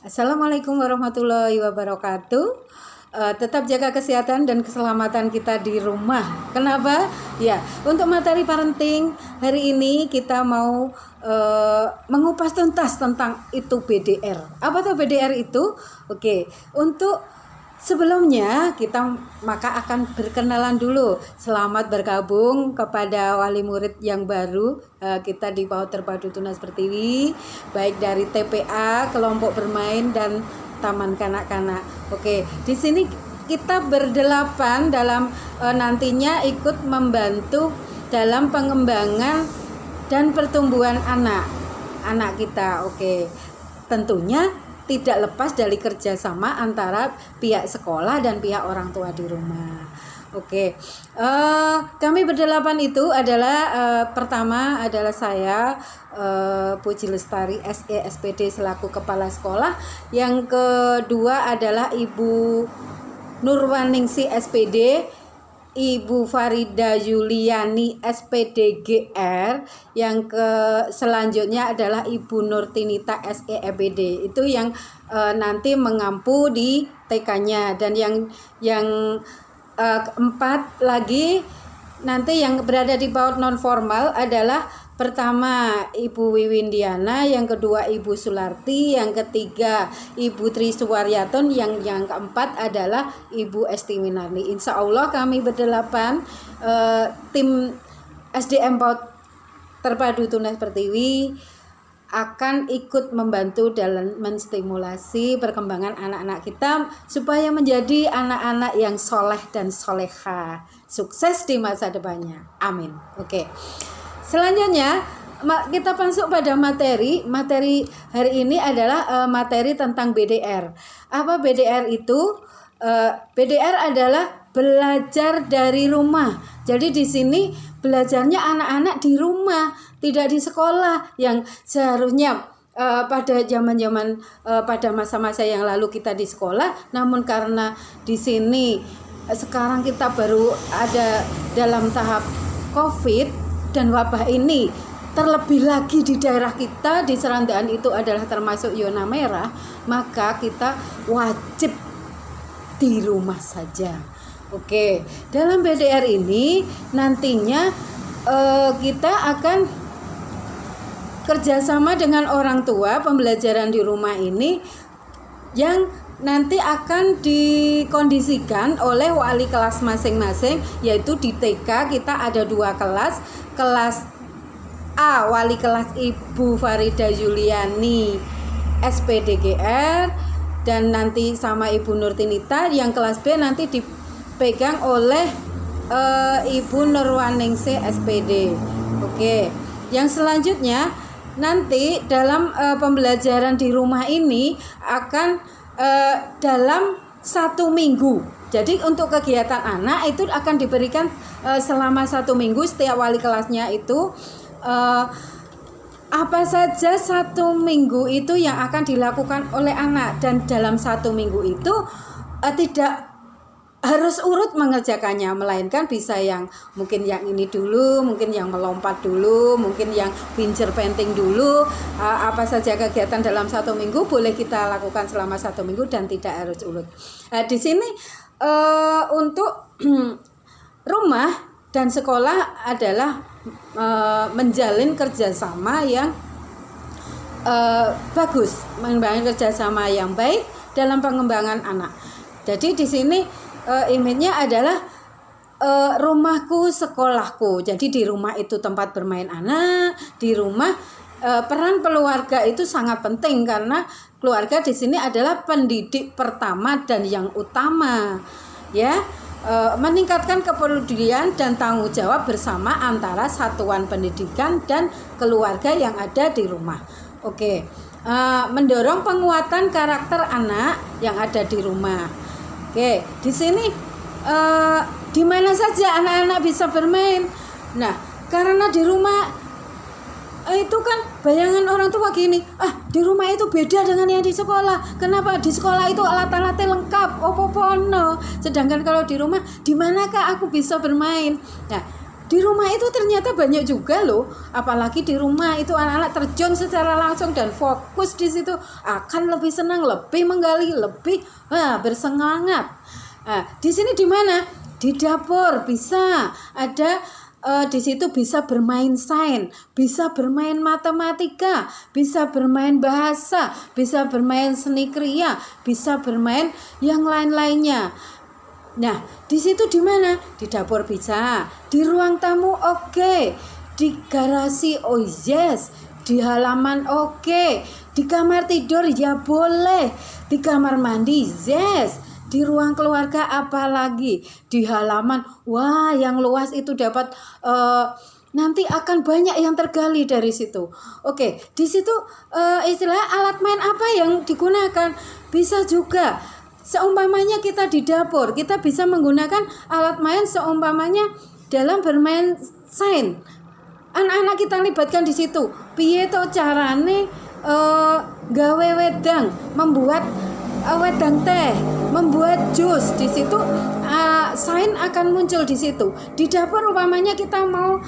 Assalamualaikum warahmatullahi wabarakatuh. Tetap jaga kesehatan dan keselamatan kita di rumah. Kenapa? Ya, untuk materi parenting hari ini kita mau mengupas tuntas tentang itu BDR. Apa tuh BDR itu? Oke, untuk sebelumnya kita maka akan berkenalan dulu. Selamat bergabung kepada wali murid yang baru kita di PAUD Terpadu Tunas Pertiwi, baik dari TPA, kelompok bermain dan taman kanak-kanak. Oke, di sini kita berdelapan dalam nantinya ikut membantu dalam pengembangan dan pertumbuhan anak kita. Oke, tentunya tidak lepas dari kerjasama antara pihak sekolah dan pihak orang tua di rumah. Oke, kami berdelapan itu adalah pertama adalah saya Puji Lestari SE SPD selaku kepala sekolah. Yang kedua adalah Ibu Nurwaningsi SPD, Ibu Farida Yuliani SPD GR, yang selanjutnya adalah Ibu Nurtinita SE EBD. Itu yang nanti mengampu di TK-nya, dan yang keempat lagi nanti yang berada di PAUD non formal adalah pertama Ibu Wiwindiana, yang kedua Ibu Sularti, yang ketiga Ibu Tri Suwaryaton, yang keempat adalah Ibu Esti Winarni. Insya Allah kami berdelapan tim SDM PAUD Terpadu Tunas Pertiwi akan ikut membantu dalam menstimulasi perkembangan anak-anak kita supaya menjadi anak-anak yang soleh dan soleha, sukses di masa depannya. Amin. Oke. Selanjutnya kita masuk pada materi hari ini adalah materi tentang BDR. Apa BDR itu? BDR adalah belajar dari rumah. Jadi di sini belajarnya anak-anak di rumah, tidak di sekolah, yang seharusnya pada zaman-zaman pada masa-masa yang lalu kita di sekolah. Namun karena di sini sekarang kita baru ada dalam tahap COVID dan wabah ini, terlebih lagi di daerah kita di Serandaan itu adalah termasuk zona merah, maka kita wajib di rumah saja. Oke, dalam BDR ini nantinya kita akan kerjasama dengan orang tua. Pembelajaran di rumah ini yang nanti akan dikondisikan oleh wali kelas masing-masing, yaitu di TK kita ada 2 kelas. Kelas A wali kelas Ibu Farida Yuliani SPDGR, dan nanti sama Ibu Nurtinita. Yang kelas B nanti dipegang oleh Ibu Nurwaningsi SPD. Oke, yang selanjutnya nanti dalam pembelajaran di rumah ini akan dalam 1 minggu. Jadi untuk kegiatan anak itu akan diberikan selama 1 minggu. Setiap wali kelasnya itu apa saja 1 minggu itu yang akan dilakukan oleh anak, dan dalam 1 minggu itu tidak harus urut mengerjakannya, melainkan bisa yang mungkin yang ini dulu, mungkin yang melompat dulu, mungkin yang pincer painting dulu. Apa saja kegiatan dalam 1 minggu boleh kita lakukan selama 1 minggu dan tidak harus urut. Di sini untuk rumah dan sekolah adalah menjalin kerjasama yang bagus, membangun kerjasama yang baik dalam pengembangan anak. Jadi di sini image-nya adalah rumahku sekolahku. Jadi di rumah itu tempat bermain anak, di rumah peran keluarga itu sangat penting, karena keluarga di sini adalah pendidik pertama dan yang utama, ya. Meningkatkan kepedulian dan tanggung jawab bersama antara satuan pendidikan dan keluarga yang ada di rumah. Oke, mendorong penguatan karakter anak yang ada di rumah. Oke, di sini di mana saja anak-anak bisa bermain. Nah, karena di rumah itu kan bayangan orang tua gini, di rumah itu beda dengan yang di sekolah. Kenapa? Di sekolah itu alat-alatnya lengkap, opo-pono. Sedangkan kalau di rumah, di manakah aku bisa bermain? Nah, di rumah itu ternyata banyak juga loh, apalagi di rumah itu anak-anak terjun secara langsung dan fokus di situ akan lebih senang, lebih menggali, lebih bersemangat. Di sini di mana? Di dapur bisa ada di situ bisa bermain sains, bisa bermain matematika, bisa bermain bahasa, bisa bermain seni kriya, bisa bermain yang lain-lainnya. Nah, di situ di mana? Di dapur bisa, di ruang tamu oke, di garasi oh yes, di halaman oke, di kamar tidur ya boleh, di kamar mandi yes, di ruang keluarga apalagi, di halaman wah yang luas itu dapat nanti akan banyak yang tergali dari situ. Oke, di situ istilah alat main apa yang digunakan? Bisa juga seumpamanya kita di dapur, kita bisa menggunakan alat main seumpamanya dalam bermain sains. Anak-anak kita libatkan di situ. Piye to carane gawe wedang, membuat wedang teh, membuat jus. Di situ sains akan muncul di situ. Di dapur umpamanya kita mau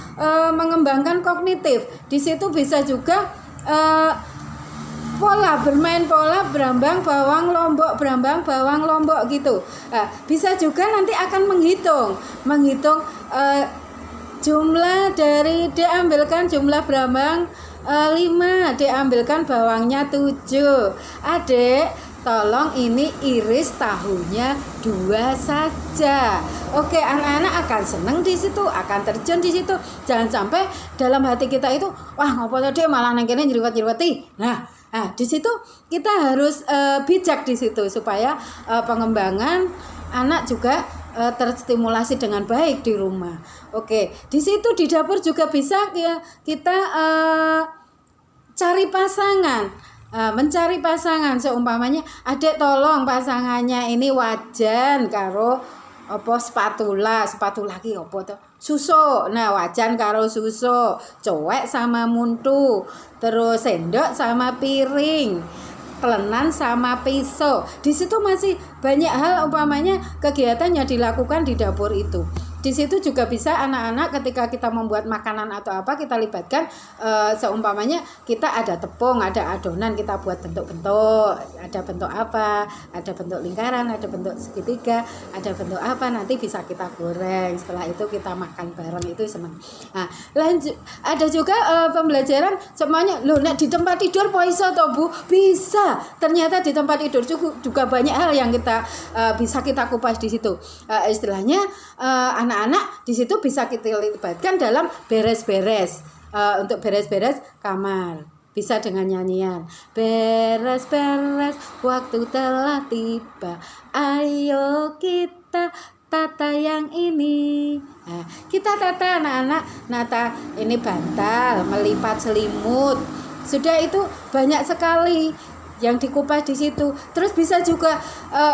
mengembangkan kognitif. Di situ bisa juga bermain pola berambang bawang lombok gitu. Bisa juga nanti akan menghitung jumlah dari diambilkan jumlah berambang 5, diambilkan bawangnya 7. Adik, tolong ini iris tahunya 2 saja. Oke, anak-anak akan senang di situ, akan terjun di situ. Jangan sampai dalam hati kita itu, wah ngopo tadi malah nang kene nyriwet-nyriweti. Nah, di situ kita harus bijak di situ supaya pengembangan anak juga terstimulasi dengan baik di rumah. Oke, di situ di dapur juga bisa kita cari pasangan. Mencari pasangan seumpamanya adik tolong pasangannya ini wajan karo spatula ki to susu. Nah, wajan karo susu, cowek sama muntu, terus sendok sama piring, telenan sama pisau. Di situ masih banyak hal umpamanya kegiatan yang dilakukan di dapur itu. Di situ juga bisa anak-anak ketika kita membuat makanan atau apa kita libatkan seumpamanya kita ada tepung, ada adonan kita buat bentuk-bentuk, ada bentuk apa, ada bentuk lingkaran, ada bentuk segitiga, ada bentuk apa, nanti bisa kita goreng. Setelah itu kita makan bareng, itu senang. Nah, lanjut ada juga pembelajaran semuanya. Loh, nek di tempat tidur iso to Bu? Bisa. Ternyata di tempat tidur juga banyak hal yang kita bisa kita kupas di situ. Istilahnya anak-anak di situ bisa kita libatkan dalam beres-beres. Untuk beres-beres kamar bisa dengan nyanyian beres-beres waktu telah tiba, ayo kita tata yang ini. Nah, kita tata anak-anak, nata ini bantal, melipat selimut. Sudah itu banyak sekali yang dikupas di situ. Terus bisa juga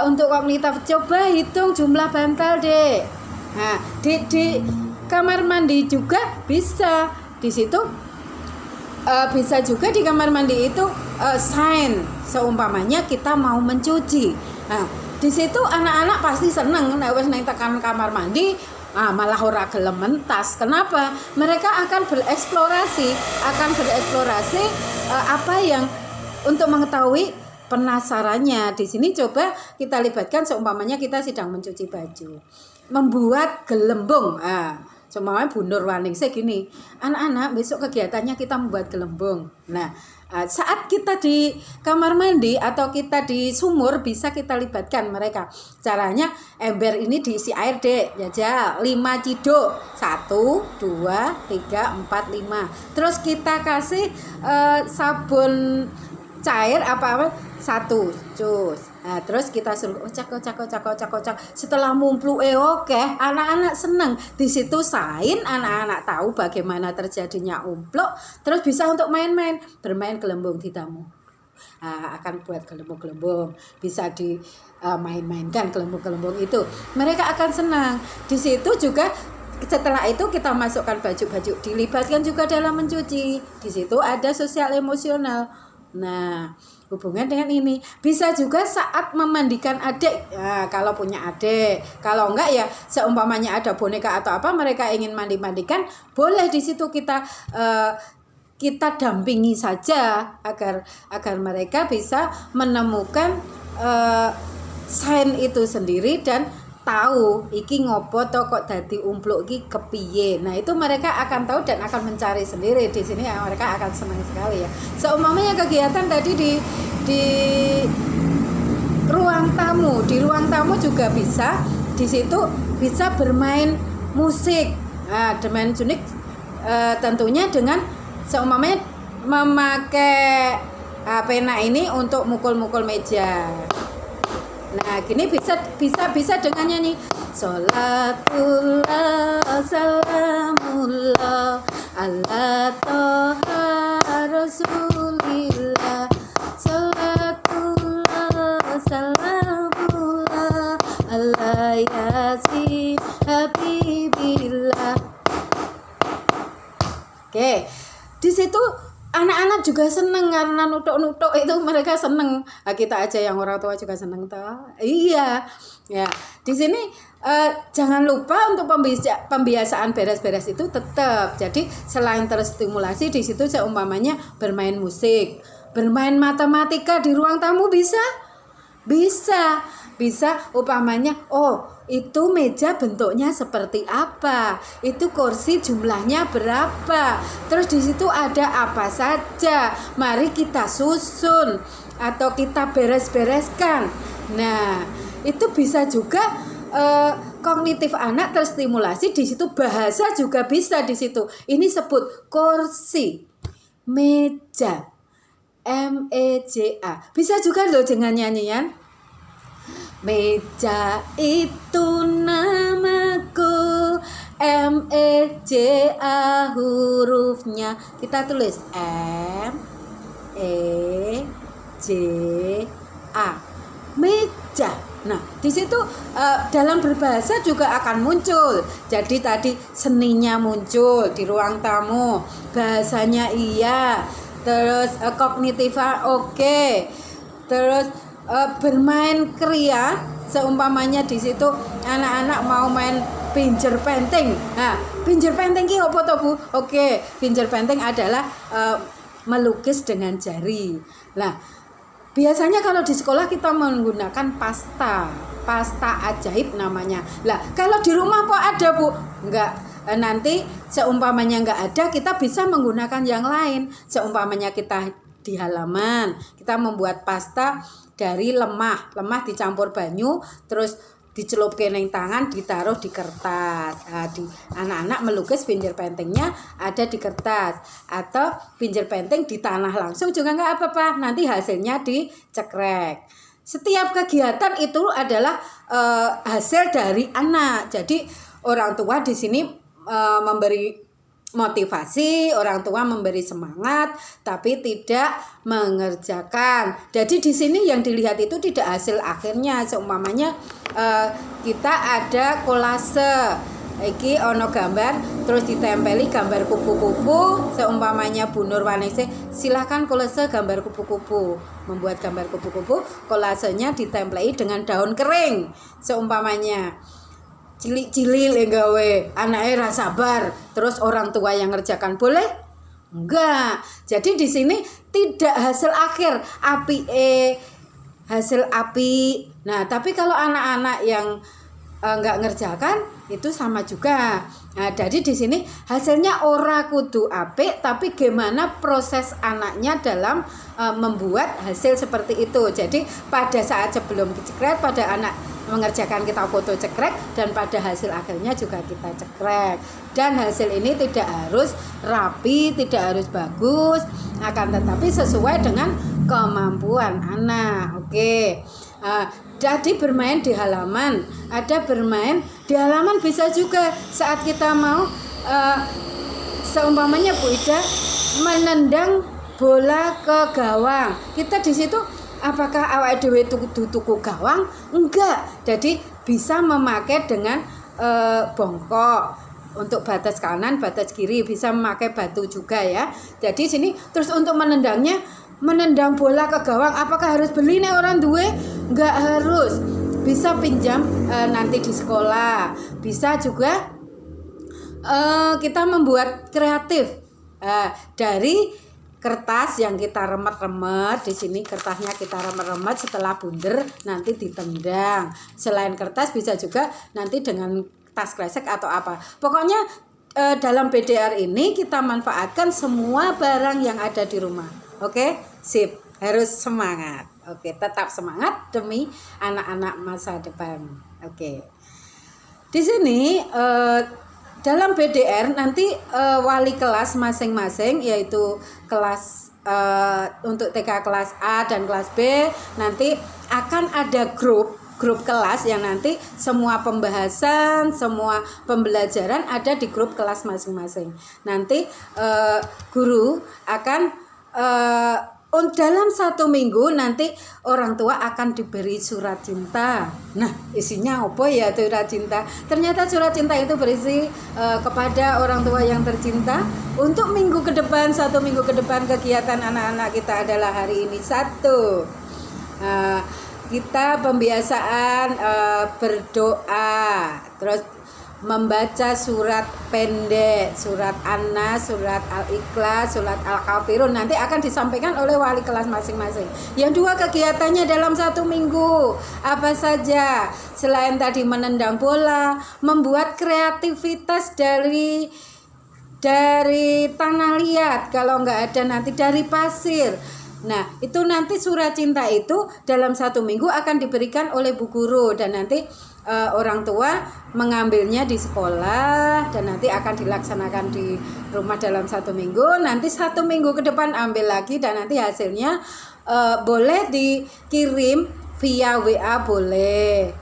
untuk kognitif, coba hitung jumlah bantal deh. Nah, di kamar mandi juga bisa. Di situ bisa juga di kamar mandi itu sains. Seumpamanya kita mau mencuci. Nah, di situ anak-anak pasti seneng nek wis nang tekan kamar mandi, malah ora gelem mentas. Kenapa? Mereka akan bereksplorasi apa yang untuk mengetahui penasarannya. Di sini coba kita libatkan seumpamanya kita sedang mencuci baju, membuat gelembung. Seumpamanya Bu Nurwaningsih gini, anak-anak besok kegiatannya kita membuat gelembung. Nah, saat kita di kamar mandi atau kita di sumur bisa kita libatkan mereka. Caranya ember ini diisi air dek, ya 5 ciduk, 1, 2, 3, 4, 5. Terus kita kasih sabun cair apa 1 cus. Nah, terus kita suruh cak. Setelah mumplu oke, anak-anak senang. Di situ sains, anak-anak tahu bagaimana terjadinya umpluk. Terus bisa untuk main-main, bermain gelembung di tamu. Akan buat gelembung-gelembung, bisa di main-mainkan gelembung-gelembung itu. Mereka akan senang. Di situ juga setelah itu kita masukkan baju-baju, dilibatkan juga dalam mencuci. Di situ ada sosial emosional. Nah, hubungan dengan ini bisa juga saat memandikan adik. Nah, kalau punya adik, kalau enggak ya seumpamanya ada boneka atau apa mereka ingin mandi-mandikan, boleh di situ kita dampingi saja agar mereka bisa menemukan sign itu sendiri dan tahu iki ngopo to kok dadi umpluk iki kepiye. Nah, itu mereka akan tahu dan akan mencari sendiri. Di sini mereka akan senang sekali ya. Seumpamanya kegiatan tadi di ruang tamu. Di ruang tamu juga bisa. Di situ bisa bermain musik. Nah, bermain musik tentunya dengan seumpamanya memakai pena ini untuk mukul-mukul meja. Nah, gini bisa dengan nyanyi Sholatullah salamullah ala toha rasulillah Sholatullah salamullah ala yasin habibillah. Oke, di situ anak-anak juga seneng karena nutuk-nutuk itu mereka seneng. Nah, kita aja yang orang tua juga seneng toh. Iya. Ya, di sini jangan lupa untuk pembiasaan beres-beres itu tetap. Jadi selain terstimulasi di situ seumpamanya bermain musik, bermain matematika di ruang tamu bisa umpamanya itu meja bentuknya seperti apa, itu kursi jumlahnya berapa, terus di situ ada apa saja, mari kita susun atau kita beres-bereskan. Nah, itu bisa juga kognitif anak terstimulasi di situ. Bahasa juga bisa di situ. Ini sebut kursi, meja, meja. Bisa juga loh dengan nyanyian. Meja itu namaku, meja hurufnya kita tulis meja. Meja. Nah, di situ dalam berbahasa juga akan muncul. Jadi tadi seninya muncul di ruang tamu, bahasanya iya, terus kognitifnya oke. Terus bermain kriya, seumpamanya di situ anak-anak mau main pinjer penting. Nah, pinjer penting ki opo to Bu? Oke, pinjer penting adalah melukis dengan jari. Nah, biasanya kalau di sekolah kita menggunakan pasta ajaib namanya. Lah, kalau di rumah kok ada Bu? Enggak. Nanti seumpamanya enggak ada, kita bisa menggunakan yang lain. Seumpamanya kita di halaman, kita membuat pasta dari lemah dicampur banyu, terus dicelupke ning tangan, ditaruh di kertas. Nah, anak-anak melukis pinjer pentingnya ada di kertas, atau pinjer penting di tanah langsung juga nggak apa-apa, nanti hasilnya dicekrek. Setiap kegiatan itu adalah hasil dari anak. Jadi orang tua di sini memberi motivasi, orang tua memberi semangat, tapi tidak mengerjakan. Jadi di sini yang dilihat itu tidak hasil akhirnya. Seumpamanya kita ada kolase, iki ono gambar, terus ditempeli gambar kupu-kupu. Seumpamanya Bu Nurwanese, silahkan kolase gambar kupu-kupu. Membuat gambar kupu-kupu, kolasenya ditempeli dengan daun kering. Seumpamanya cilik-cilik gawe, anaknya ra sabar, terus orang tua yang ngerjakan boleh? Enggak. Jadi di sini tidak hasil akhir, hasil api. Nah, tapi kalau anak-anak yang enggak ngerjakan itu sama juga. Nah, jadi di sini hasilnya ora kudu apik, tapi gimana proses anaknya dalam membuat hasil seperti itu. Jadi pada saat sebelum dicekrek, pada anak mengerjakan kita foto cekrek, dan pada hasil akhirnya juga kita cekrek. Dan hasil ini tidak harus rapi, tidak harus bagus, akan tetapi sesuai dengan kemampuan anak. Oke. Jadi bermain di halaman, ada bermain di halaman bisa juga saat kita mau seumpamanya Bu Ida menendang bola ke gawang. Kita di situ apakah awake dhewe tuku gawang? Enggak. Jadi bisa memakai dengan bongkok untuk batas kanan, batas kiri, bisa memakai batu juga ya. Jadi sini terus untuk menendangnya menendang bola ke gawang, apakah harus beli nih orang duwe? Nggak harus, bisa pinjam nanti di sekolah. Bisa juga kita membuat kreatif dari kertas yang kita remet-remet. Di sini kertasnya kita remet-remet, setelah bundar nanti ditendang. Selain kertas bisa juga nanti dengan tas kresek atau apa. Pokoknya dalam BDR ini kita manfaatkan semua barang yang ada di rumah. Oke, sip. Harus semangat. Oke, tetap semangat demi anak-anak masa depan. Oke. Di sini dalam BDR nanti wali kelas masing-masing, yaitu kelas untuk TK kelas A dan kelas B, nanti akan ada grup kelas yang nanti semua pembahasan, semua pembelajaran ada di grup kelas masing-masing. Nanti guru akan dalam 1 minggu nanti orang tua akan diberi surat cinta. Nah, isinya apa ya surat cinta? Ternyata surat cinta itu berisi kepada orang tua yang tercinta. Untuk minggu ke depan, 1 minggu ke depan kegiatan anak-anak kita adalah hari ini 1. Kita pembiasaan berdoa, terus membaca surat pendek, surat An-Nas, surat Al-Ikhlas, surat Al-Kafirun, nanti akan disampaikan oleh wali kelas masing-masing. Yang 2 kegiatannya dalam 1 minggu apa saja? Selain tadi menendang bola, membuat kreativitas dari tanah liat, kalau nggak ada nanti dari pasir. Nah, itu nanti surat cinta itu dalam 1 minggu akan diberikan oleh bu guru, dan nanti orang tua mengambilnya di sekolah, dan nanti akan dilaksanakan di rumah dalam 1 minggu. Nanti 1 minggu ke depan ambil lagi, dan nanti hasilnya boleh dikirim via WA, boleh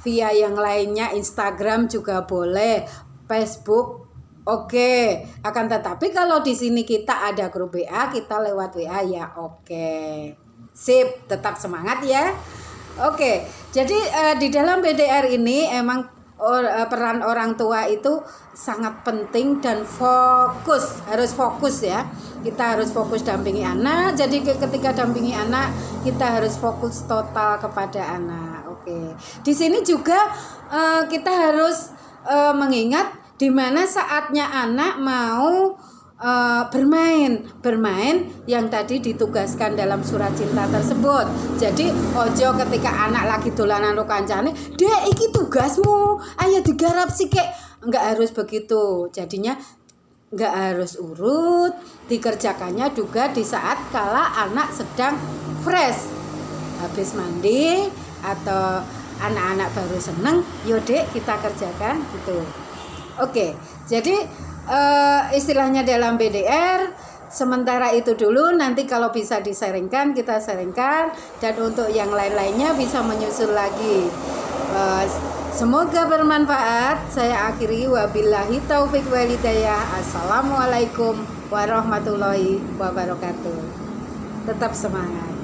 via yang lainnya, Instagram juga boleh, Facebook. Oke, akan tetapi kalau di sini kita ada grup WA, kita lewat WA ya. Oke, sip, tetap semangat ya. Oke, jadi di dalam BDR ini emang peran orang tua itu sangat penting dan harus fokus ya. Kita harus fokus dampingi anak. Jadi ketika dampingi anak, kita harus fokus total kepada anak. Oke, di sini juga kita harus mengingat di mana saatnya anak mau bermain yang tadi ditugaskan dalam surat cinta tersebut. Jadi ojo ketika anak lagi dolanan karo kancane, "Dek, iki tugasmu, ayo digarap sik." Enggak harus begitu. Jadinya enggak harus urut, dikerjakannya juga di saat kala anak sedang fresh, habis mandi atau anak-anak baru seneng, "Yo Dek, kita kerjakan." gitu. Oke, jadi istilahnya dalam BDR sementara itu dulu, nanti kalau bisa disaringkan kita saringkan, dan untuk yang lain-lainnya bisa menyusul lagi. Semoga bermanfaat. Saya akhiri, wabillahi taufik walhidayah. Assalamualaikum warahmatullahi wabarakatuh. Tetap semangat.